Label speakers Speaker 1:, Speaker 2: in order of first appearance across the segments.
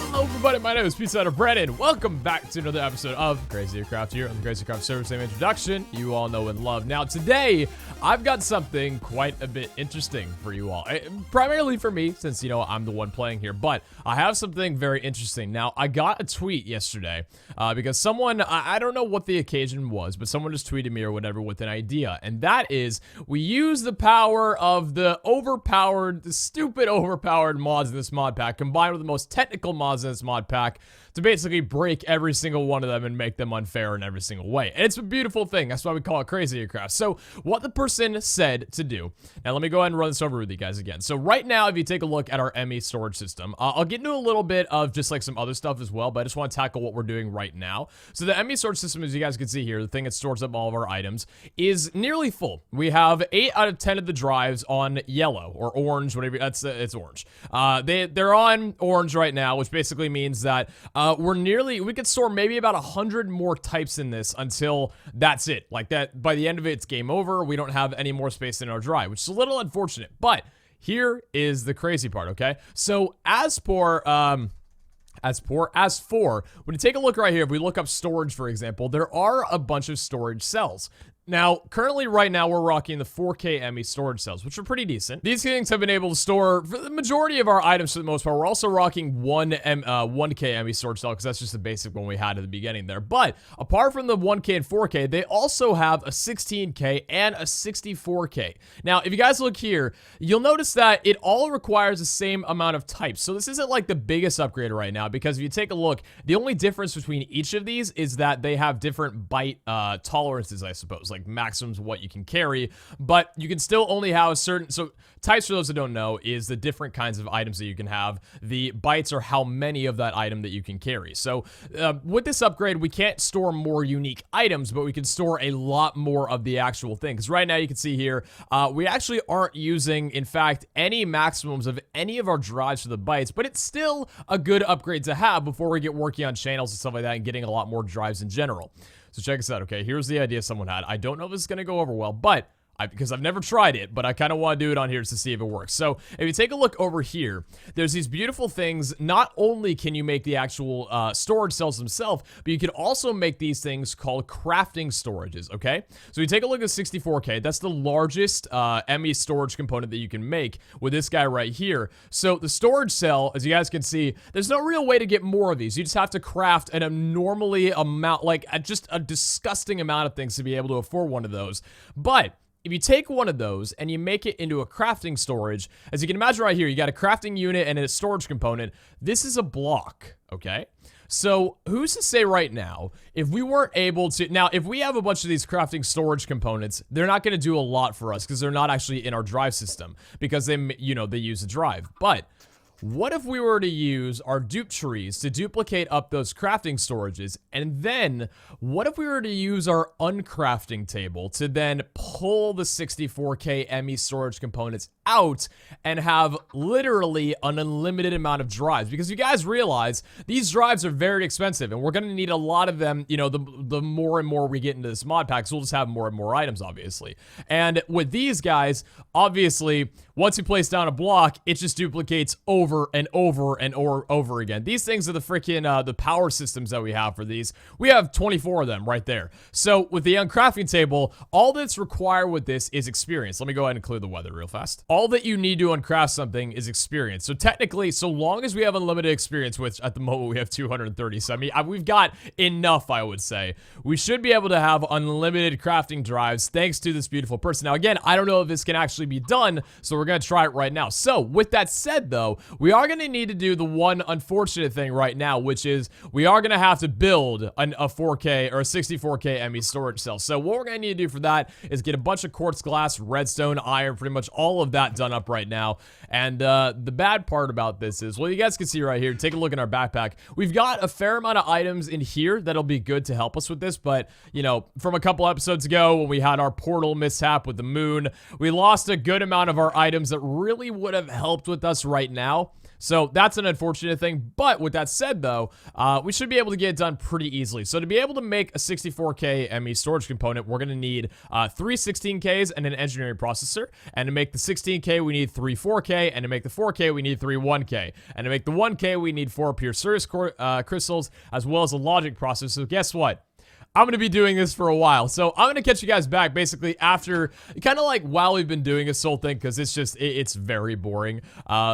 Speaker 1: Hello everybody, my name is Pizza Out Brandon. Welcome back to another episode of CRAZIER Craft here on the CRAZIER Craft server. Same introduction you all know and love. Now today, I've got something quite a bit interesting for you all. Primarily for me, since you know I'm the one playing here, but I have something very interesting. Now, I got a tweet yesterday because someone, I don't know what the occasion was, but someone just tweeted me or whatever with an idea, and that is, we use the power of the stupid overpowered mods in this mod pack, combined with the most technical mods in this mod pack, to basically break every single one of them and make them unfair in every single way. And it's a beautiful thing. That's why we call it CRAZIER Craft. So what the person said to do, now let me go ahead and run this over with you guys again. So right now, if you take a look at our ME storage system, I'll get into a little bit of just like some other stuff as well, but I just want to tackle what we're doing right now. So the ME storage system, as you guys can see here, the thing that stores up all of our items, is nearly full. We have 8 out of 10 of the drives on yellow or orange, whatever. It's orange. They're on orange right now, which basically means that we could store maybe about 100 more types in this until that's it. Like that, by the end of it, it's game over. We don't have any more space in our drive, which is a little unfortunate. But here is the crazy part, okay? So as for, when you take a look right here, if we look up storage, for example, there are a bunch of storage cells. Now, currently, right now, we're rocking the 4K ME storage cells, which are pretty decent. These things have been able to store, for the majority of our items for the most part, we're also rocking 1K ME storage cell, because that's just the basic one we had at the beginning there. But, apart from the 1K and 4K, they also have a 16K and a 64K. Now, if you guys look here, you'll notice that it all requires the same amount of types. So this isn't like the biggest upgrade right now, because if you take a look, the only difference between each of these is that they have different byte tolerances, I suppose. Like maximums what you can carry, but you can still only have a certain, so types, for those that don't know, is the different kinds of items that you can have. The bytes are how many of that item that you can carry. So with this upgrade, we can't store more unique items, but we can store a lot more of the actual thing. Because right now you can see here, we actually aren't using, in fact, any maximums of any of our drives for the bytes, but it's still a good upgrade to have before we get working on channels and stuff like that and getting a lot more drives in general. So check this out, okay? Here's the idea someone had. I don't know if this is going to go over well, but because I've never tried it, but I kind of want to do it on here to see if it works. So if you take a look over here, there's these beautiful things. Not only can you make the actual storage cells themselves, but you can also make these things called crafting storages, okay? So you take a look at 64K. That's the largest ME storage component that you can make with this guy right here. So the storage cell, as you guys can see, there's no real way to get more of these. You just have to craft an abnormally amount, like just a disgusting amount of things to be able to afford one of those. But if you take one of those and you make it into a crafting storage, as you can imagine right here, you got a crafting unit and a storage component. This is a block, okay? So who's to say right now, if we weren't able to, now if we have a bunch of these crafting storage components, they're not going to do a lot for us because they're not actually in our drive system because they use a drive. But what if we were to use our dupe trees to duplicate up those crafting storages? And then what if we were to use our uncrafting table to then pull the 64K ME storage components out and have literally an unlimited amount of drives? Because you guys realize these drives are very expensive and we're going to need a lot of them, you know, the more and more we get into this mod pack, so we'll just have more and more items, obviously. And with these guys, obviously, once you place down a block, it just duplicates over and over and over again. These things are the freaking the power systems that we have for these. We have 24 of them right there. So with the uncrafting table, all that's required with this is experience. Let me go ahead and clear the weather real fast. All that you need to uncraft something is experience. So technically, so long as we have unlimited experience, which at the moment we have 230, so I mean, we've got enough, I would say. We should be able to have unlimited crafting drives thanks to this beautiful person. Now again, I don't know if this can actually be done, so we're going to try it right now. So with that said though, we are going to need to do the one unfortunate thing right now, which is we are going to have to build a 4K or a 64K ME storage cell. So what we're going to need to do for that is get a bunch of quartz glass, redstone, iron, pretty much all of that done up right now. And the bad part about this is, well, you guys can see right here, take a look in our backpack. We've got a fair amount of items in here that'll be good to help us with this, but you know, from a couple episodes ago when we had our portal mishap with the moon, we lost a good amount of our items that really would have helped with us right now. So that's an unfortunate thing. But with that said, though, we should be able to get it done pretty easily. So to be able to make a 64K ME storage component, we're going to need 3 16Ks and an engineering processor. And to make the 16K, we need 3 4K. And to make the 4K, we need 3 1K. And to make the 1K, we need 4 pure Cirrus crystals, as well as a logic processor. So guess what? I'm going to be doing this for a while. So I'm going to catch you guys back basically after, kind of like while we've been doing this whole thing, because it's just, it's very boring.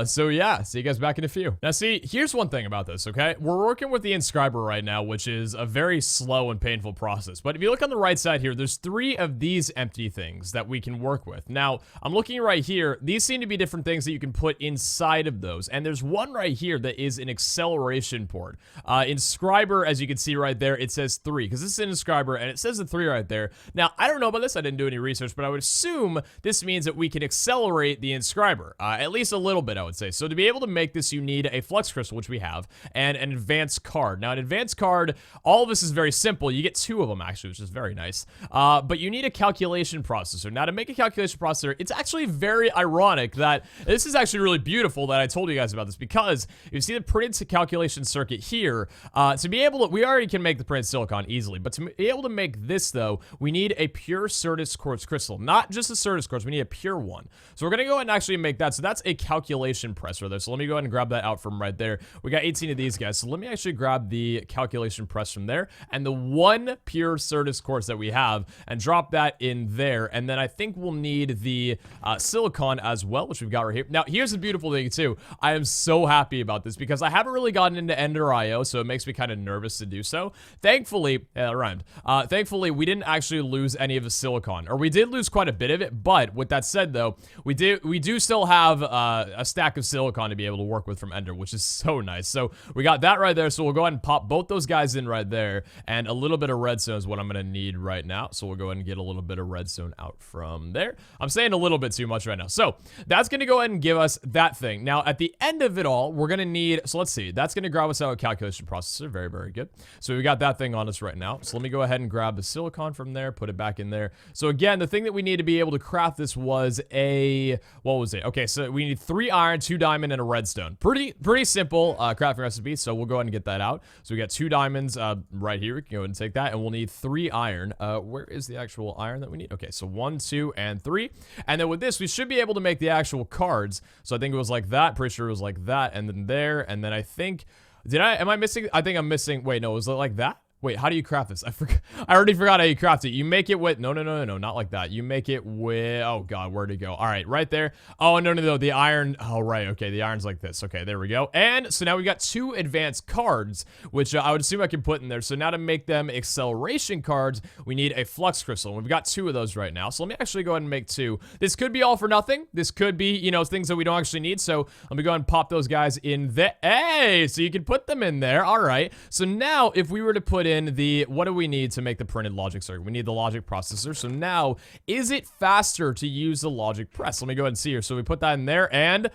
Speaker 1: So yeah, see you guys back in a few. Now see, here's one thing about this, okay? We're working with the inscriber right now, which is a very slow and painful process. But if you look on the right side here, there's 3 of these empty things that we can work with. Now, I'm looking right here. These seem to be different things that you can put inside of those. And there's one right here that is an acceleration port. Inscriber, as you can see right there, it says 3, because this is an inscriber, and it says the 3 right there. Now, I don't know about this. I didn't do any research, but I would assume this means that we can accelerate the inscriber, at least a little bit, I would say. So to be able to make this, you need a flux crystal, which we have, and an advanced card. Now, an advanced card, all of this is very simple. You get 2 of them, actually, which is very nice. But you need a calculation processor. Now, to make a calculation processor, it's actually very ironic that this is actually really beautiful that I told you guys about this, because you see the printed calculation circuit here. To be able to, we already can make the printed silicon easily, but to be able to make this, though, we need a pure Certus quartz crystal. Not just a Certus quartz, we need a pure one. So we're going to go ahead and actually make that. So that's a calculation press right there. So let me go ahead and grab that out from right there. We got 18 of these guys. So let me actually grab the calculation press from there and the 1 pure Certus quartz that we have and drop that in there. And then I think we'll need the silicon as well, which we've got right here. Now, here's the beautiful thing, too. I am so happy about this because I haven't really gotten into Ender IO, so it makes me kind of nervous to do so. Thankfully, thankfully, we didn't actually lose any of the silicon, or we did lose quite a bit of it. But with that said, though, we do still have a stack of silicon to be able to work with from Ender, which is so nice. So we got that right there. So we'll go ahead and pop both those guys in right there, and a little bit of redstone is what I'm going to need right now. So we'll go ahead and get a little bit of redstone out from there. I'm saying a little bit too much right now. So that's going to go ahead and give us that thing. Now, at the end of it all, we're going to need, so let's see, that's going to grab us out a calculation processor. Very, very good. So we got that thing on us right now. So let me go ahead and grab the silicon from there, put it back in there. So again, the thing that we need to be able to craft this was a, what was it? Okay, so we need 3 iron, 2 diamond, and a redstone. Pretty simple crafting recipe. So we'll go ahead and get that out. So we got 2 diamonds right here. We can go ahead and take that, and we'll need 3 iron. Where is the actual iron that we need? Okay, so 1, 2, and 3. And then with this, we should be able to make the actual cards. So I think it was like that. Pretty sure it was like that, and then there, and then I think, am I missing? I think I'm missing. Wait, no, was it like that? Wait, how do you craft this? I already forgot how you craft it. You make it with, no, not like that. You make it with, oh God, where'd it go? All right, right there. Oh, no, the iron, oh, right, okay, the iron's like this. Okay, there we go. And so now we've got 2 advanced cards, which I would assume I can put in there. So now to make them acceleration cards, we need a flux crystal. And we've got 2 of those right now. So let me actually go ahead and make 2. This could be all for nothing. This could be, you know, things that we don't actually need. So let me go ahead and pop those guys in there. Hey, so you can put them in there. All right. So now if we were to put in the, what do we need to make the printed logic circuit? We need the logic processor. So now, is it faster to use the logic press? Let me go ahead and see here. So we put that in there, and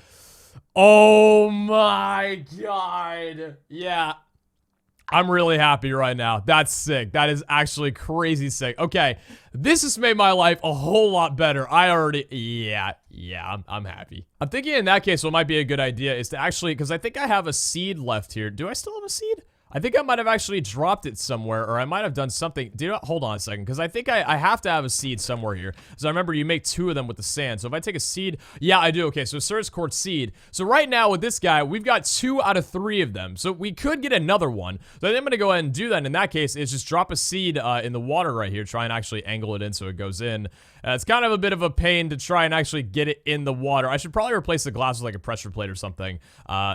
Speaker 1: oh my God. Yeah. I'm really happy right now. That's sick. That is actually crazy sick. Okay, this has made my life a whole lot better. I already, yeah, I'm happy. I'm thinking in that case, what might be a good idea is to actually, because I think I have a seed left here. Do I still have a seed? I think I might have actually dropped it somewhere, or I might have done something. Hold on a second, because I think I have to have a seed somewhere here. So I remember you make 2 of them with the sand. So if I take a seed, yeah, I do. Okay, so Certus quartz seed. So right now with this guy, we've got 2 out of 3 of them. So we could get another one. So I think I'm going to go ahead and do that. In that case, is just drop a seed in the water right here. Try and actually angle it in so it goes in. It's kind of a bit of a pain to try and actually get it in the water. I should probably replace the glass with like a pressure plate or something.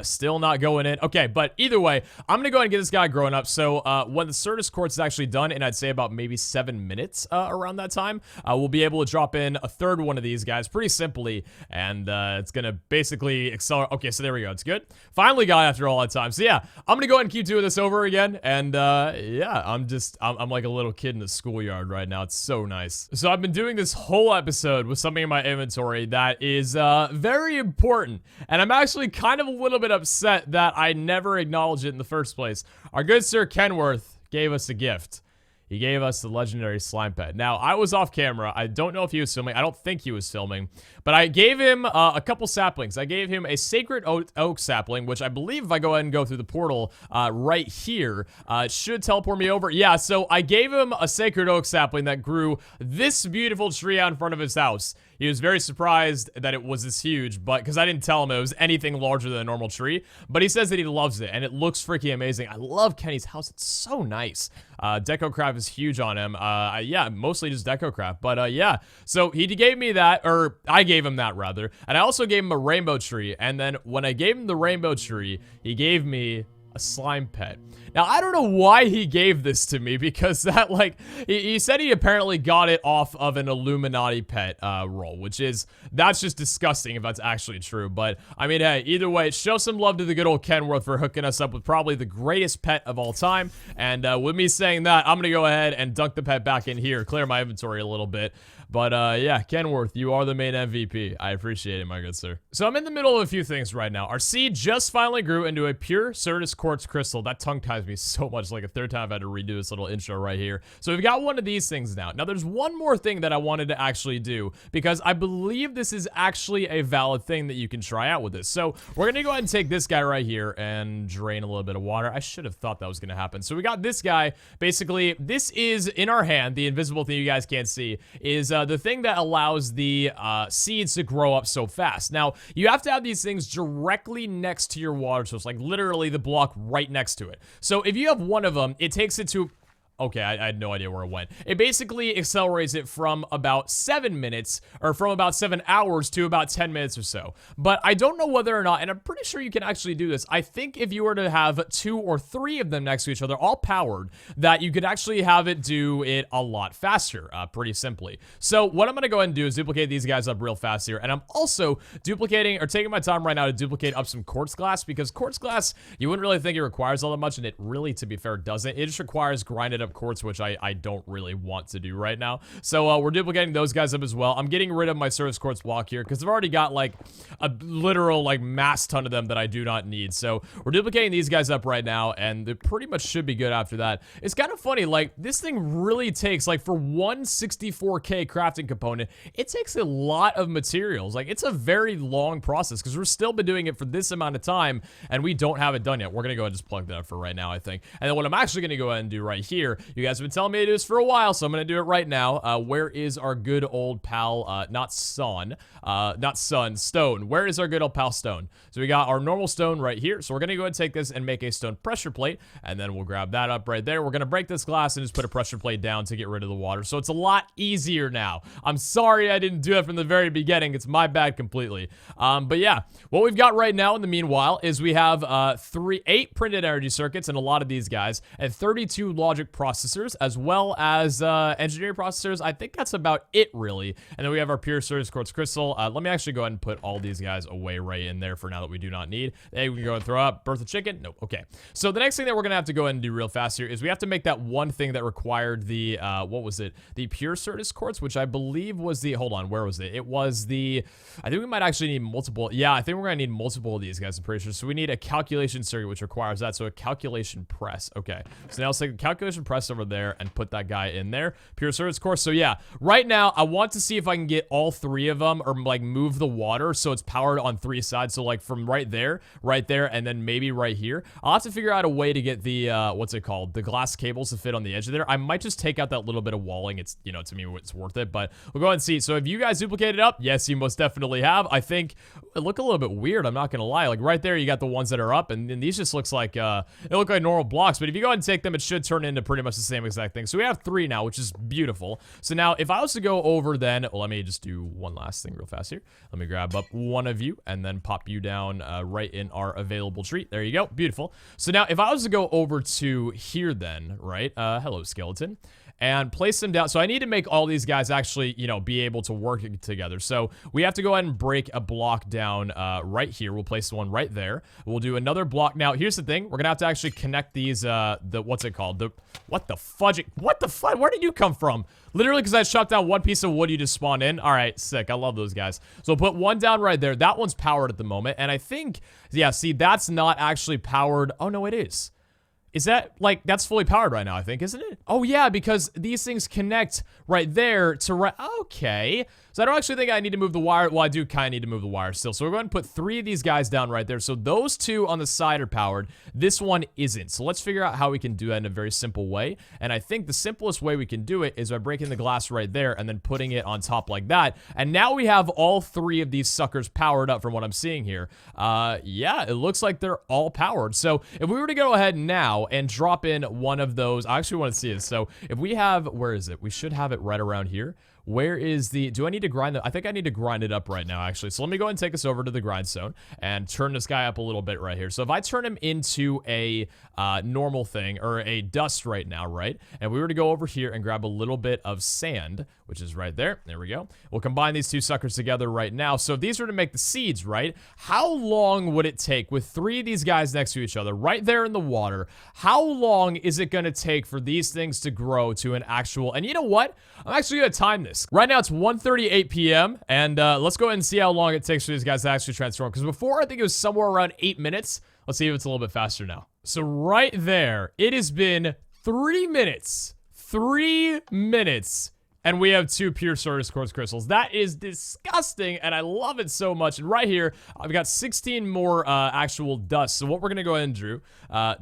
Speaker 1: Still not going in. Okay, but either way, I'm going to go ahead and get this guy growing up. So when the Certus quartz is actually done, and I'd say about maybe 7 minutes around that time, we'll be able to drop in a 3rd one of these guys pretty simply, and it's going to basically accelerate. Okay, so there we go. It's good. Finally got after all that time. So yeah, I'm going to go ahead and keep doing this over again, and yeah, I'm like a little kid in the schoolyard right now. It's so nice. So I've been doing this whole episode with something in my inventory that is very important, and I'm actually kind of a little bit upset that I never acknowledged it in the first place. Our good sir Kenworth gave us a gift. he gave us the legendary slime pet. Now, I was off camera. I don't know if he was filming. I don't think he was filming. But I gave him a couple saplings. I gave him a sacred oak sapling, which I believe if I go ahead and go through the portal right here, it should teleport me over. Yeah, so I gave him a sacred oak sapling that grew this beautiful tree out in front of his house. He was very surprised that it was this huge, but because I didn't tell him it was anything larger than a normal tree. But he says that he loves it, and it looks freaking amazing. I love Kenny's house. It's so nice. DecoCraft is huge on him. Yeah, mostly just DecoCraft. But yeah, so he gave me that, or I gave him that rather. And I also gave him a rainbow tree. And then when I gave him the rainbow tree, he gave me a slime pet. Now, I don't know why he gave this to me, because that, like, he said he apparently got it off of an Illuminati pet roll, which is, that's just disgusting if that's actually true. But, I mean, hey, either way, show some love to the good old Kenworth for hooking us up with probably the greatest pet of all time. And with me saying that, I'm going to go ahead and dunk the pet back in here, clear my inventory a little bit. But, yeah, Kenworth, you are the main MVP. I appreciate it, my good sir. So I'm in the middle of a few things right now. Our seed just finally grew into a pure Certus Quartz Crystal. That tongue-ties me so much, like a third time I've had to redo this little intro right here. So we've got one of these things now. Now, there's one more thing that I wanted to actually do, because I believe this is actually a valid thing that you can try out with this. So we're going to go ahead and take this guy right here and drain a little bit of water. I should have thought that was going to happen. So we got this guy. Basically, this is in our hand. The invisible thing you guys can't see is the thing that allows the seeds to grow up so fast. Now, you have to have these things directly next to your water source, like literally the block right next to it. So if you have one of them, it takes it to... Okay, I had no idea where it went. It basically accelerates it from about 7 minutes, or from about 7 hours to about 10 minutes or so. But I don't know whether or not, and I'm pretty sure you can actually do this. I think if you were to have 2 or 3 of them next to each other, all powered, that you could actually have it do it a lot faster, pretty simply. So what I'm going to go ahead and do is duplicate these guys up real fast here. And I'm also duplicating, or taking my time right now to duplicate up some quartz glass, because quartz glass, you wouldn't really think it requires all that much, and it really, to be fair, doesn't. It just requires grinded up quartz, which I don't really want to do right now. So we're duplicating those guys up as well. I'm getting rid of my Certus Quartz block here because I've already got like a literal like mass ton of them that I do not need. So we're duplicating these guys up right now, and they pretty much should be good after that. It's kind of funny, like this thing really takes, like, for one 64K crafting component, it takes a lot of materials. Like, it's a very long process because we're still been doing it for this amount of time and we don't have it done yet. We're gonna go ahead and just plug that up for right now, I think. And then what I'm actually gonna go ahead and do right here, you guys have been telling me to do this for a while, so I'm gonna do it right now. Where is our good old pal, not Stone? Where is our good old pal Stone? So we got our normal stone right here. So we're gonna go ahead and take this and make a stone pressure plate, and then we'll grab that up right there. We're gonna break this glass and just put a pressure plate down to get rid of the water. So it's a lot easier now. I'm sorry I didn't do it from the very beginning. It's my bad completely. But yeah, what we've got right now in the meanwhile is we have 8 printed energy circuits and a lot of these guys, and 32 logic processors, as well as engineering processors. I think that's about it, really. And then we have our pure Certus Quartz Crystal. Let me actually go ahead and put all these guys away right in there for now that we do not need. Hey, we can go and throw up birth of chicken. Nope. Okay. So the next thing that we're gonna have to go ahead and do real fast here is we have to make that one thing that required the what was it? The pure Certus Quartz, which I believe was the, hold on, where was it? It was the, I think we might actually need multiple. Yeah, I think we're gonna need multiple of these guys, I'm pretty sure. So we need a calculation circuit, which requires that. So a calculation press. Okay. So now let's take the calculation press over there and put that guy in there. Pure Certus Quartz. So yeah, right now I want to see if I can get all 3 of them, or like move the water so it's powered on 3 sides. So like from right there, and then maybe right here. I'll have to figure out a way to get the what's it called, the glass cables to fit on the edge of there. I might just take out that little bit of walling. It's, you know, to me it's worth it, but we'll go ahead and see. So have you guys duplicated it up? Yes, you most definitely have. I think it look a little bit weird, I'm not gonna lie. Like right there you got the ones that are up, and these just looks like they look like normal blocks, but if you go ahead and take them, it should turn into pretty much the same exact thing. So we have 3 now, which is beautiful. So now if I was to go over then, well, let me just do one last thing real fast here. Let me grab up one of you and then pop you down right in our available tree. There you go. Beautiful. So now if I was to go over to here then, right? Hello, skeleton. And place them down. So I need to make all these guys actually, you know, be able to work together. So we have to go ahead and break a block down right here. We'll place one right there. We'll do another block. Now, here's the thing. We're gonna have to actually connect these, what's it called? What the fudge? What the fudge? Where did you come from? Literally, because I shot down one piece of wood, you just spawned in. All right, sick. I love those guys. So we'll put one down right there. That one's powered at the moment. And I think, yeah, see, that's not actually powered. Oh, no, it is. Is that, like, that's fully powered right now, I think, isn't it? Oh, yeah, because these things connect right there to right. Okay. So I don't actually think I need to move the wire. Well, I do kind of need to move the wire still. So we're going to put 3 of these guys down right there. So those 2 on the side are powered. This one isn't. So let's figure out how we can do that in a very simple way. And I think the simplest way we can do it is by breaking the glass right there and then putting it on top like that. And now we have all 3 of these suckers powered up from what I'm seeing here. Yeah, it looks like they're all powered. So if we were to go ahead now and drop in one of those, I actually want to see it. So if we have, where is it? We should have it right around here. Where is the, do I need to grind it? I think I need to grind it up right now, actually. So let me go ahead and take us over to the grindstone and turn this guy up a little bit right here. So if I turn him into a normal thing, or a dust right now, right? And we were to go over here and grab a little bit of sand, which is right there. There we go. We'll combine these 2 suckers together right now. So if these were to make the seeds, right? How long would it take with 3 of these guys next to each other right there in the water? How long is it going to take for these things to grow to an actual, and you know what? I'm actually going to time this. Right now it's 1:38 p.m. and let's go ahead and see how long it takes for these guys to actually transform. Because before I think it was somewhere around 8 minutes. Let's see if it's a little bit faster now. So right there, it has been 3 minutes. 3 minutes. And we have 2 pure Certus quartz crystals. That is disgusting, and I love it so much. And right here, I've got 16 more actual dust. So what we're gonna go ahead and Drew.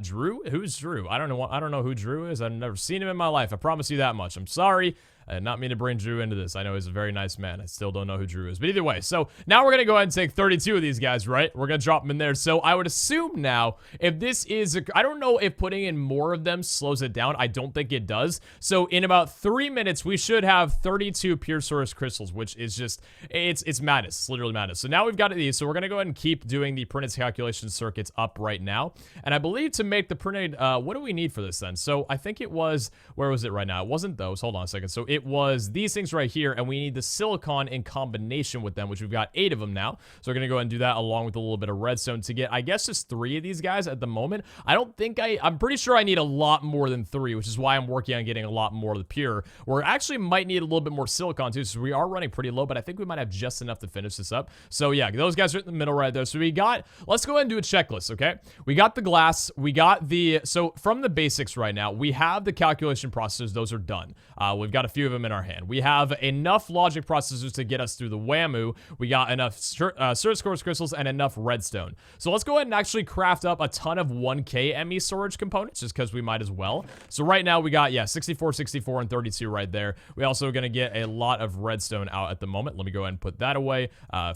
Speaker 1: Drew? Who's Drew? I don't know who Drew is. I've never seen him in my life. I promise you that much. I'm sorry. I did not mean to bring Drew into this. I know he's a very nice man. I still don't know who Drew is. But either way, so now we're going to go ahead and take 32 of these guys, right? We're going to drop them in there. So I would assume now, if this is, I don't know if putting in more of them slows it down. I don't think it does. So in about 3 minutes, we should have 32 pure source crystals, which is just, it's madness. It's literally madness. So now we've got these. So we're going to go ahead and keep doing the printed calculation circuits up right now. And I believe to make the printed, what do we need for this then? So I think it was, where was it right now? It wasn't those. Hold on a second. So it was these things right here, and we need the silicon in combination with them, which we've got 8 of them now. So we're going to go ahead and do that along with a little bit of redstone to get, I guess, just 3 of these guys at the moment. I don't think I'm pretty sure I need a lot more than 3, which is why I'm working on getting a lot more of the pure. We actually might need a little bit more silicon too, so we are running pretty low, but I think we might have just enough to finish this up. So yeah, those guys are in the middle right there. So we got, let's go ahead and do a checklist, okay? We got the glass, we got the, so from the basics right now, we have the calculation processors. Those are done. We've got a few of them in our hand. We have enough logic processors to get us through the WAMU. We got enough Certus quartz crystals and enough redstone. So let's go ahead and actually craft up a ton of 1K ME storage components, just because we might as well. So right now we got, yeah, 64, 64, and 32 right there. We also are going to get a lot of redstone out at the moment. Let me go ahead and put that away.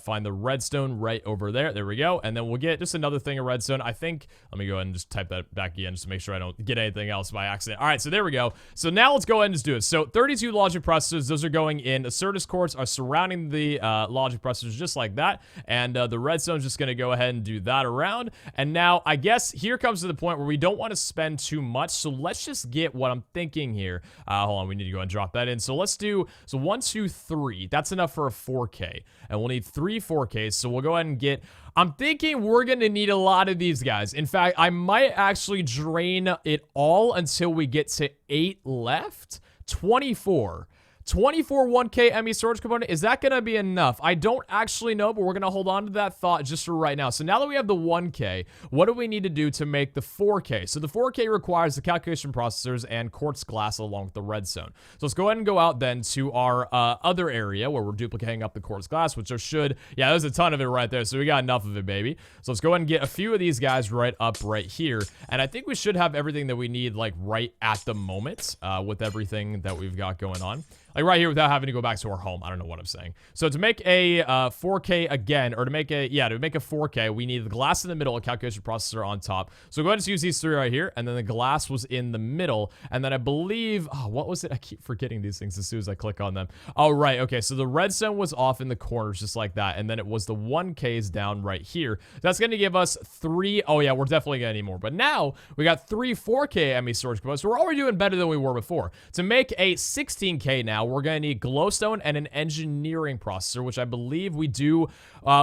Speaker 1: Find the redstone right over there. There we go. And then we'll get just another thing of redstone. I think, let me go ahead and just type that back again just to make sure I don't get anything else by accident. All right, so there we go. So now let's go ahead and just do it. So 32 logic processors, those are going in. The Certus quartz are surrounding the logic processors just like that. And the redstone's just going to go ahead and do that around. And now, I guess, here comes to the point where we don't want to spend too much. So let's just get what I'm thinking here. Hold on, we need to go and drop that in. So let's do, so 1, 2, 3. That's enough for a 4K. And we'll need 3 4Ks. So we'll go ahead and get, I'm thinking we're going to need a lot of these guys. In fact, I might actually drain it all until we get to 8 left. 24 1K ME storage component. Is that going to be enough? I don't actually know, but we're going to hold on to that thought just for right now. So now that we have the 1K, what do we need to do to make the 4K? So the 4K requires the calculation processors and quartz glass along with the redstone. So let's go ahead and go out then to our other area where we're duplicating up the quartz glass, which there should, yeah, there's a ton of it right there. So we got enough of it, baby. So let's go ahead and get a few of these guys right up right here. And I think we should have everything that we need like right at the moment with everything that we've got going on. Like right here without having to go back to our home. I don't know what I'm saying. So to make a 4K again, or to make a, yeah, to make a 4K, we need the glass in the middle, a calculation processor on top. So go ahead and use these 3 right here. And then the glass was in the middle. And then I believe, oh, what was it? I keep forgetting these things as soon as I click on them. Oh, right. Okay. So the redstone was off in the corners just like that. And then it was the 1Ks down right here. That's going to give us 3. Oh yeah, we're definitely going to need more. But now we got 3 4K ME storage components. So we're already doing better than we were before. To make a 16K now, now, we're going to need glowstone and an engineering processor, which I believe we do.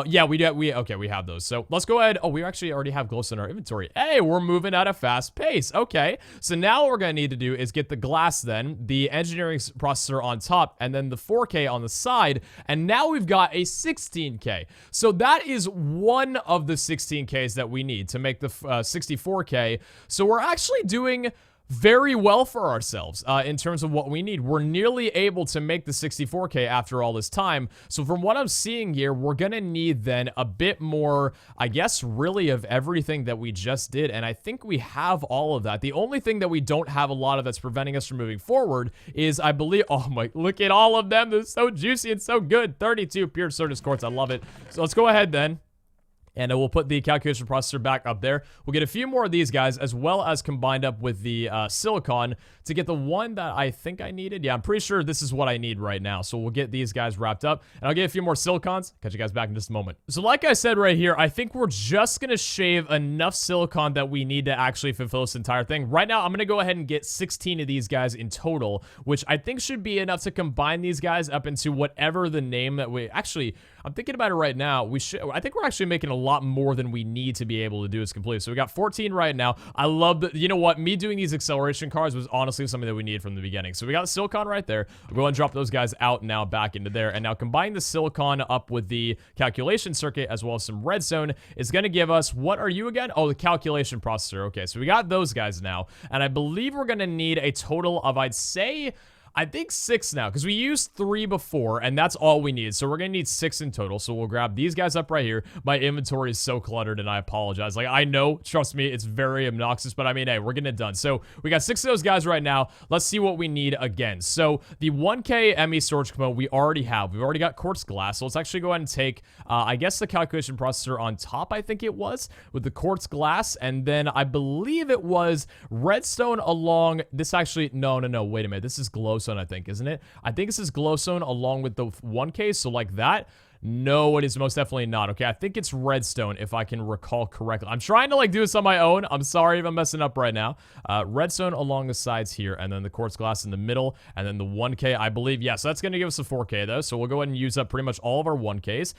Speaker 1: Yeah, we do. Okay, we have those. So let's go ahead. Oh, we actually already have glowstone in our inventory. Hey, we're moving at a fast pace. Okay, so now what we're going to need to do is get the glass then, the engineering processor on top, and then the 4K on the side. And now we've got a 16K. So that is one of the 16Ks that we need to make the 64K. So we're actually doing very well for ourselves in terms of what we need. We're nearly able to make the 64K after all this time. So from what I'm seeing here, we're gonna need then a bit more, I guess, really of everything that we just did. And I think we have all of that. The only thing that we don't have a lot of that's preventing us from moving forward is, I believe, oh my, look at all of them. They're so juicy and so good. 32 pure Certus quartz. I love it. So let's go ahead then. And we'll put the calculation processor back up there. We'll get a few more of these guys, as well as combined up with the silicon to get the one that I think I needed. Yeah, I'm pretty sure this is what I need right now. So we'll get these guys wrapped up, and I'll get a few more silicons. Catch you guys back in just a moment. So like I said right here, I think we're just going to shave enough silicon that we need to actually fulfill this entire thing. Right now, I'm going to go ahead and get 16 of these guys in total, which I think should be enough to combine these guys up into whatever the name that we... Actually, I'm thinking about it right now. I think we're actually making a lot more than we need to be able to do this completely. So we got 14 right now. I love that. You know what? Me doing these acceleration cards was honestly something that we needed from the beginning. So we got silicon right there. We'll go and drop those guys out now back into there. And now combine the silicon up with the calculation circuit as well as some redstone is going to give us, what are you again? Oh, the calculation processor. Okay, so we got those guys now. And I believe we're going to need a total of, I'd say... I think 6 now, because we used 3 before, and that's all we need. So we're going to need 6 in total. So we'll grab these guys up right here. My inventory is so cluttered, and I apologize. Like, I know, trust me, it's very obnoxious, but I mean, hey, we're getting it done. So we got 6 of those guys right now. Let's see what we need again. So the 1K ME storage component we already have. We've already got quartz glass. So let's actually go ahead and take, I guess, the calculation processor on top, I think it was, with the quartz glass. And then I believe it was redstone along this actually, no, wait a minute. This is glowstone, I think, isn't it? I think this is glowstone along with the 1K, so like that. No, it is most definitely not. Okay, I think it's redstone, if I can recall correctly. I'm trying to, like, do this on my own. I'm sorry if I'm messing up right now. Redstone along the sides here, and then the quartz glass in the middle, and then the 1K, I believe. Yeah, so that's going to give us a 4K, though, so we'll go ahead and use up pretty much all of our 1Ks.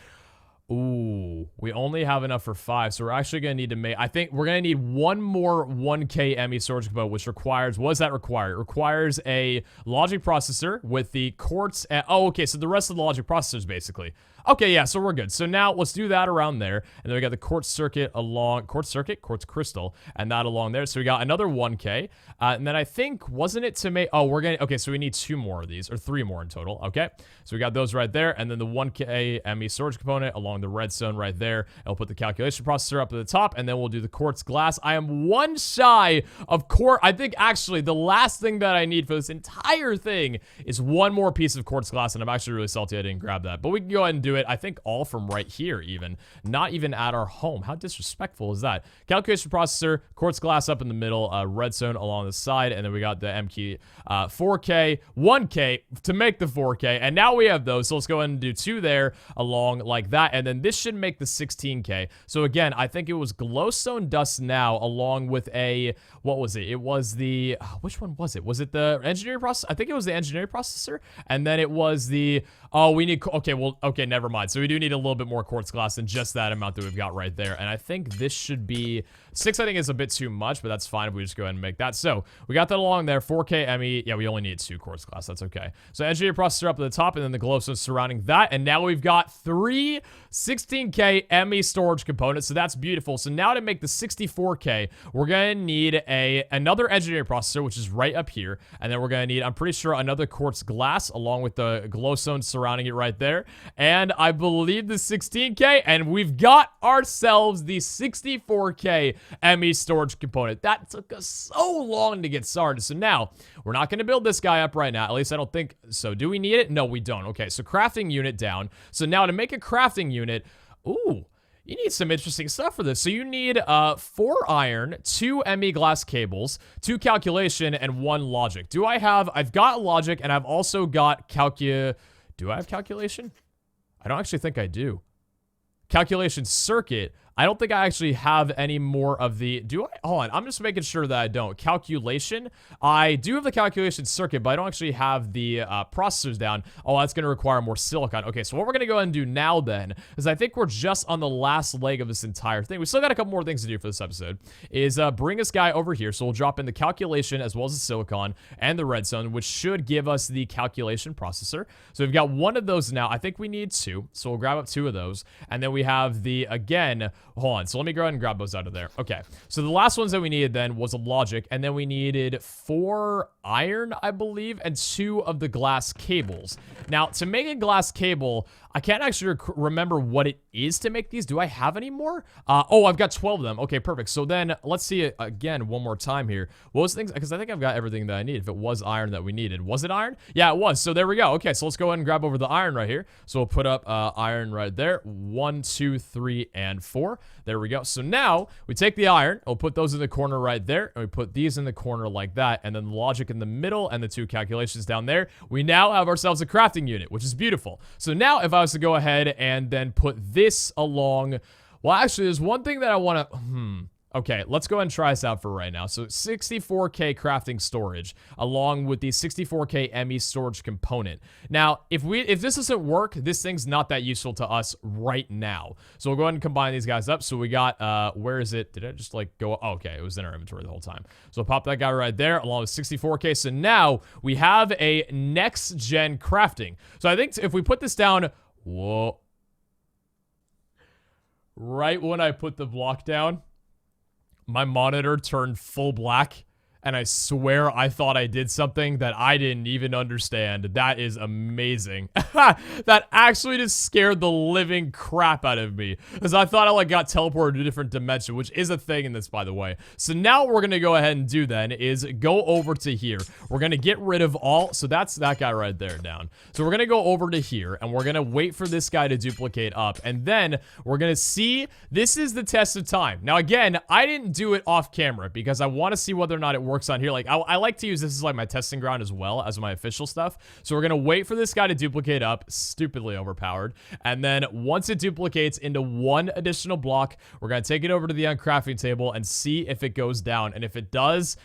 Speaker 1: Ooh, we only have enough for 5, so we're actually going to need to make... I think we're going to need one more 1K ME storage component, which requires... What does that require? It requires a logic processor with the quartz... oh, okay, so the rest of the logic processors, basically. Okay, yeah, so we're good. So now let's do that around there. And then we got the quartz circuit along... Quartz circuit? Quartz crystal. And that along there. So we got another 1K. And then I think... Wasn't it to make... Oh, we're going to... Okay, so we need 2 more of these. Or 3 more in total. Okay. So we got those right there. And then the 1K ME storage component along the redstone right there. And we'll put the calculation processor up at the top. And then we'll do the quartz glass. I am 1 shy of quartz... I think, actually, the last thing that I need for this entire thing is 1 more piece of quartz glass. And I'm actually really salty I didn't grab that. But we can go ahead and do it. I think all from right here even. Not even at our home. How disrespectful is that? Calculation processor, quartz glass up in the middle, redstone along the side, and then we got the MK 4K, 1K to make the 4K, and now we have those. So let's go ahead and do 2 there along like that, and then this should make the 16K. So again, I think it was glowstone dust now along with a, what was it? It was the, which one was it? Was it the engineering processor? I think it was the engineering processor, and then it was the, oh, we need, okay, well, okay, never mind. So we do need a little bit more quartz glass than just that amount that we've got right there. And I think this should be 6, I think is a bit too much, but that's fine if we just go ahead and make that. So we got that along there. 4K ME. Yeah, we only need 2 quartz glass. That's okay. So engineer processor up at the top and then the glowstone surrounding that. And now we've got 3 16K ME storage components. So that's beautiful. So now to make the 64K, we're going to need another engineer processor, which is right up here. And then we're going to need, I'm pretty sure, another quartz glass along with the glowstone surrounding it right there. And I believe the 16K, and we've got ourselves the 64K ME storage component. That took us so long to get started. So now, we're not going to build this guy up right now. At least I don't think so. Do we need it? No, we don't. Okay, so crafting unit down. So now to make a crafting unit, ooh, you need some interesting stuff for this. So you need 4 iron, 2 ME glass cables, 2 calculation, and 1 logic. Do I have... I've got logic, and I've also got Do I have calculation? I don't actually think I do. Calculation circuit. I don't think I actually have any more of the, do I? Hold on, I'm just making sure that I don't. Calculation. I do have the calculation circuit, but I don't actually have the processors down. Oh, that's going to require more silicon. Okay, so what we're going to go ahead and do now then is I think we're just on the last leg of this entire thing. We still got a couple more things to do for this episode, is bring this guy over here. So we'll drop in the calculation as well as the silicon and the redstone, which should give us the calculation processor. So we've got one of those now. I think we need two, so we'll grab up two of those. And then we have the, again, hold on. So let me go ahead and grab those out of there. Okay, so the last ones that we needed then was a logic, and then we needed 4 iron, I believe, and 2 of the glass cables. Now, to make a glass cable, I can't actually remember what it is to make these. Do I have any more? Oh, I've got 12 of them. Okay, perfect. So then let's see it again one more time here. What was things? Because I think I've got everything that I need. If it was iron that we needed. Was it iron? Yeah, it was. So there we go. Okay, so let's go ahead and grab over the iron right here. So we'll put up iron right there. 1, 2, 3, and 4. There we go. So now we take the iron. We'll put those in the corner right there. And we put these in the corner like that. And then the logic in the middle and the 2 calculations down there. We now have ourselves a crafting unit, which is beautiful. So now if I was to go ahead and then put this along, well, actually, there's one thing that I want to, okay, let's go ahead and try this out for right now. So 64K crafting storage along with the 64K ME storage component. Now, if this doesn't work, this thing's not that useful to us right now. So we'll go ahead and combine these guys up. So we got, where is it? Did I just like go? Oh, okay, it was in our inventory the whole time. So we'll pop that guy right there along with 64K. So now we have a next gen crafting. So I think if we put this down, whoa. Right when I put the block down, my monitor turned full black, and I swear I thought I did something that I didn't even understand. That is amazing. That actually just scared the living crap out of me, because I thought I like got teleported to a different dimension, which is a thing in this, by the way. So now what we're gonna go ahead and do then is go over to here. We're gonna get rid of all, so that's that guy right there down. So we're gonna go over to here, and we're gonna wait for this guy to duplicate up, and then we're gonna see, this is the test of time. Now again, I didn't do it off camera because I want to see whether or not it works on here. Like I like to use this as like my testing ground as well as my official stuff. So we're gonna wait for this guy to duplicate up, stupidly overpowered, and then once it duplicates into 1 additional block, we're gonna take it over to the uncrafting table and see if it goes down. And if it does,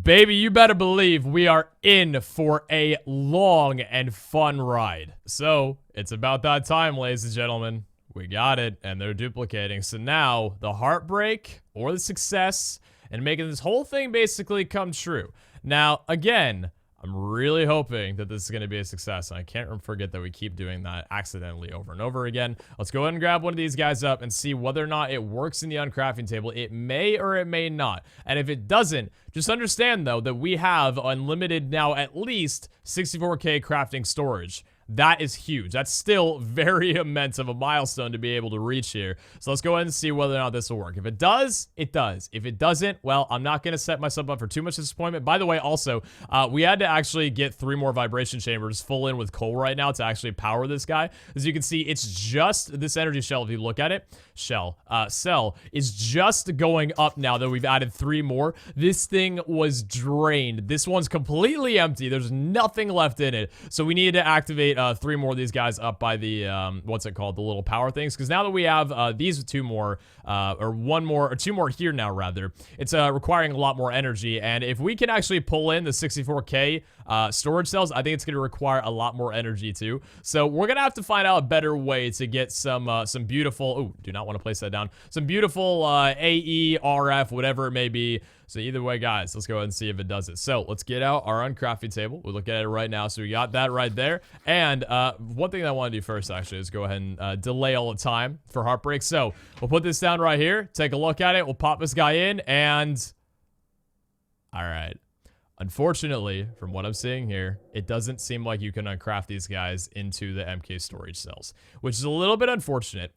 Speaker 1: baby, you better believe we are in for a long and fun ride. So it's about that time, ladies and gentlemen. We got it, and they're duplicating. So now the heartbreak or the success and making this whole thing basically come true. Now, again, I'm really hoping that this is going to be a success, and I can't forget that we keep doing that accidentally over and over again. Let's go ahead and grab one of these guys up and see whether or not it works in the uncrafting table. It may or it may not. And if it doesn't, just understand, though, that we have unlimited now at least 64K crafting storage. That is huge. That's still very immense of a milestone to be able to reach here. So let's go ahead and see whether or not this will work. If it does, it does. If it doesn't, well, I'm not going to set myself up for too much disappointment. By the way, also, we had to actually get 3 more vibration chambers full in with coal right now to actually power this guy. As you can see, it's just this energy shell. If you look at it, cell is just going up now that we've added 3 more. This thing was drained. This one's completely empty. There's nothing left in it. So we needed to activate 3 more of these guys up by the what's it called, the little power things, because now that we have these 2 more or 1 more or 2 more here now, rather, it's requiring a lot more energy. And if we can actually pull in the 64K storage cells, I think it's going to require a lot more energy too. So we're gonna have to find out a better way to get some beautiful, oh, do not want to place that down, some beautiful AE, RF, whatever it may be. So either way, guys, let's go ahead and see if it does it. So let's get out our uncrafting table. We'll look at it right now. So we got that right there. And one thing that I want to do first, actually, is go ahead and delay all the time for heartbreak. So we'll put this down right here. Take a look at it. We'll pop this guy in. And all right. Unfortunately, from what I'm seeing here, it doesn't seem like you can uncraft these guys into the MK storage cells, which is a little bit unfortunate.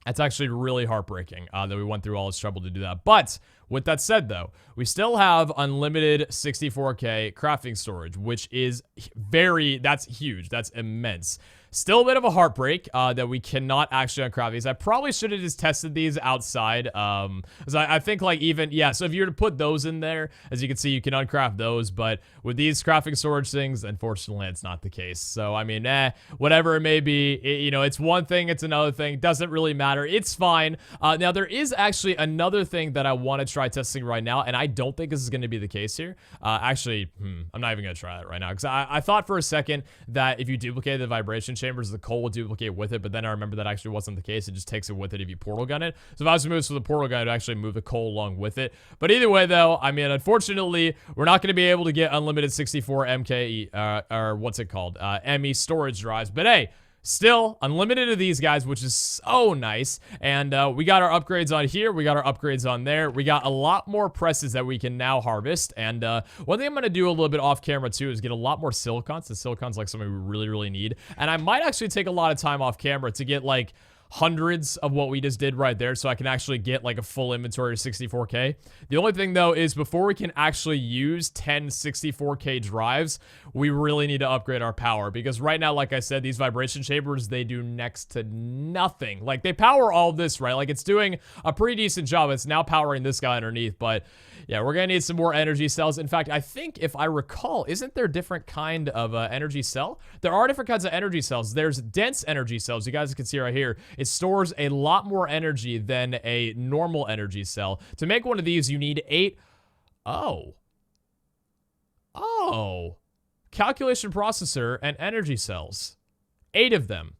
Speaker 1: That's actually really heartbreaking that we went through all this trouble to do that. But with that said, though, we still have unlimited 64K crafting storage, which is that's huge. That's immense. Still a bit of a heartbreak that we cannot actually uncraft these. I probably should have just tested these outside. Because I think like even, yeah, so if you were to put those in there, as you can see, you can uncraft those. But with these crafting storage things, unfortunately, it's not the case. So, I mean, whatever it may be, you know, it's one thing, it's another thing. Doesn't really matter. It's fine. Now, there is actually another thing that I want to try testing right now, and I don't think this is going to be the case here. Actually, I'm not even going to try it right now, because I thought for a second that if you duplicate the vibration chambers, the coal will duplicate with it, but then I remember that actually wasn't the case. It just takes it with it if you portal gun it. So if I was to move this with the portal gun, it would actually move the coal along with it. But either way, though, I mean, unfortunately, we're not going to be able to get unlimited 64 MK, or what's it called? ME storage drives. But hey, still unlimited of these guys, which is so nice. And we got our upgrades on here. We got our upgrades on there. We got a lot more presses that we can now harvest. And one thing I'm going to do a little bit off camera too is get a lot more silicons. The silicons like something we really, really need. And I might actually take a lot of time off camera to get like hundreds of what we just did right there, so I can actually get like a full inventory of 64K. The only thing though is before we can actually use 10 64K drives, we really need to upgrade our power, because right now, like I said, these vibration chambers, they do next to nothing. Like, they power all of this, right? Like, it's doing a pretty decent job. It's now powering this guy underneath, but yeah, we're gonna need some more energy cells. In fact, I think if I recall, isn't there different kind of energy cell? There are different kinds of energy cells. There's dense energy cells. You guys can see right here. It stores a lot more energy than a normal energy cell. To make one of these, you need 8. Oh. Calculation processor and energy cells. 8 of them.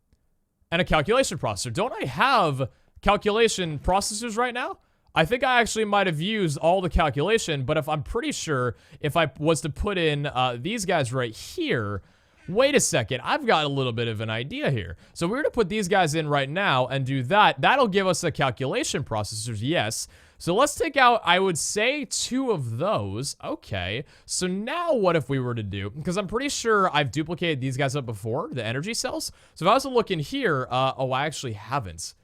Speaker 1: And a calculation processor. Don't I have calculation processors right now? I think I actually might have used all the calculation, but I'm pretty sure if I was to put in these guys right here, wait a second, I've got a little bit of an idea here. So we're going to put these guys in right now and do that. That'll give us the calculation processors, yes. So let's take out, I would say, 2 of those. Okay, so now what if we were to do, because I'm pretty sure I've duplicated these guys up before, the energy cells. So if I was to look in here, oh, I actually haven't.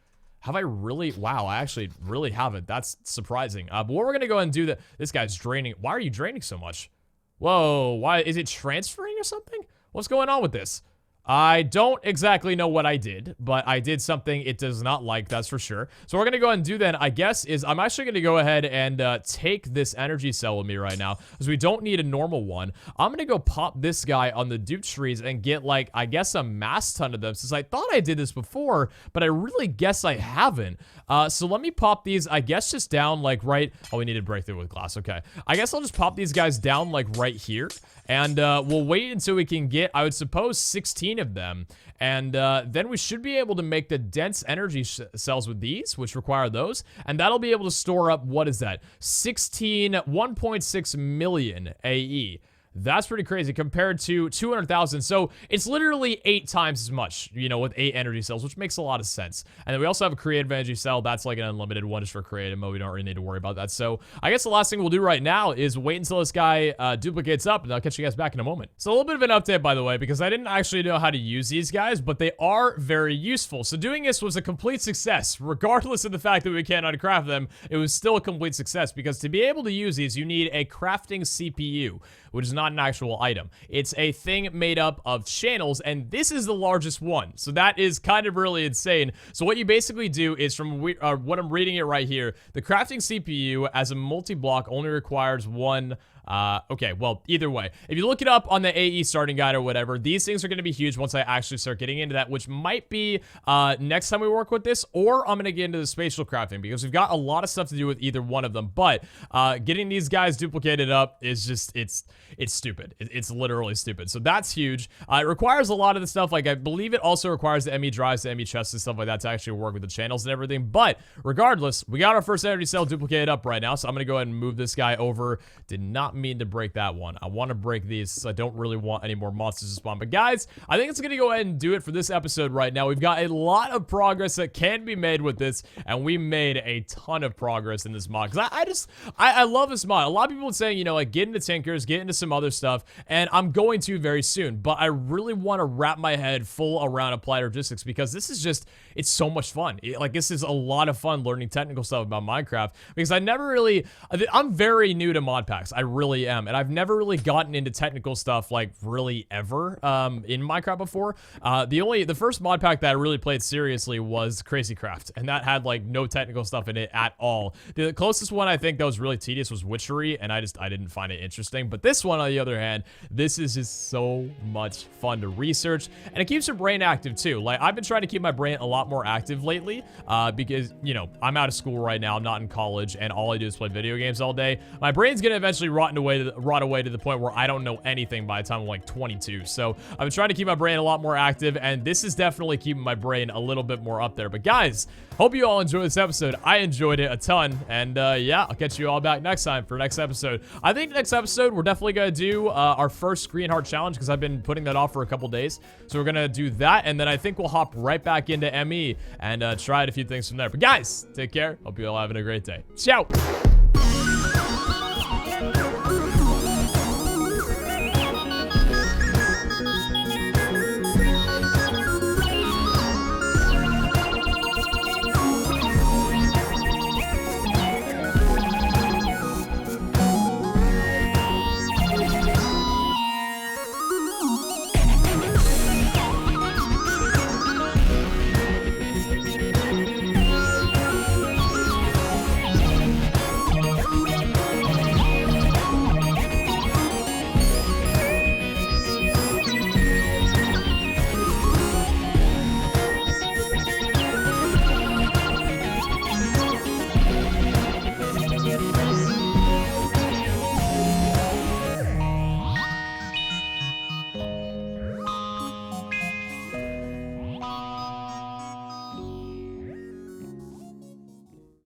Speaker 1: Have I really? Wow, I actually really haven't. That's surprising. But what we're going to go and do this guy's draining. Why are you draining so much? Whoa, why? Is it transferring or something? What's going on with this? I don't exactly know what I did, but I did something it does not like, that's for sure. So what we're going to go ahead and do then, I guess, is I'm actually going to go ahead and take this energy cell with me right now, because we don't need a normal one. I'm going to go pop this guy on the dupe trees and get, like, I guess a mass ton of them, since I thought I did this before, but I really guess I haven't. So let me pop these, I guess, just down, like, right... Oh, we need to break through with glass, okay. I guess I'll just pop these guys down, like, right here. And we'll wait until we can get, I would suppose, 16 of them. And then we should be able to make the dense energy cells with these, which require those. And that'll be able to store up, what is that? 1.6 million AE. That's pretty crazy compared to 200,000. So it's literally 8 times as much, you know, with 8 energy cells, which makes a lot of sense. And then we also have a creative energy cell. That's like an unlimited one just for creative mode. We don't really need to worry about that. So I guess the last thing we'll do right now is wait until this guy duplicates up, and I'll catch you guys back in a moment. So a little bit of an update, by the way, because I didn't actually know how to use these guys, but they are very useful. So doing this was a complete success. Regardless of the fact that we cannot craft them, it was still a complete success, because to be able to use these, you need a crafting CPU, which is not an actual item. It's a thing made up of channels, and this is the largest one. So that is kind of really insane. So what you basically do is, from what I'm reading it right here, the crafting CPU as a multi-block only requires 1... okay, well, either way, if you look it up on the AE starting guide or whatever, these things are going to be huge once I actually start getting into that, which might be next time we work with this, or I'm going to get into the spatial crafting, because we've got a lot of stuff to do with either one of them. But getting these guys duplicated up is just, it's stupid. It's literally stupid. So that's huge. It requires a lot of the stuff. Like, I believe it also requires the ME drives, the ME chests and stuff like that to actually work with the channels and everything. But regardless, we got our first energy cell duplicated up right now. So I'm going to go ahead and move this guy over. Did not mean to break that one. I want to break these, so I don't really want any more monsters to spawn. But guys, I think it's going to go ahead and do it for this episode right now. We've got a lot of progress that can be made with this, and we made a ton of progress in this mod, because I love this mod. A lot of people would say, you know, like, get into tankers, get into some other stuff, and I'm going to very soon, but I really want to wrap my head full around applied logistics because this is just, it's so much fun. Like, this is a lot of fun learning technical stuff about Minecraft because I'm very new to mod packs. I really am, and I've never really gotten into technical stuff like really ever in Minecraft before. The first mod pack that I really played seriously was CRAZIER, and that had like no technical stuff in it at all. The closest one I think that was really tedious was Witchery, and I didn't find it interesting. But this one, on the other hand, this is just so much fun to research, and it keeps your brain active too. Like, I've been trying to keep my brain a lot more active lately because, you know, I'm out of school right now, I'm not in college, and all I do is play video games all day. My brain's gonna eventually rot away to the point where I don't know anything by the time I'm like 22. So I've been trying to keep my brain a lot more active, and this is definitely keeping my brain a little bit more up there. But guys, hope you all enjoyed this episode. I enjoyed it a ton, and yeah, I'll catch you all back next time for next episode. I think next episode we're definitely gonna do our first screen heart challenge because I've been putting that off for a couple days. So we're gonna do that, and then I think we'll hop right back into ME and try out a few things from there. But guys, take care. Hope you all having a great day. Ciao.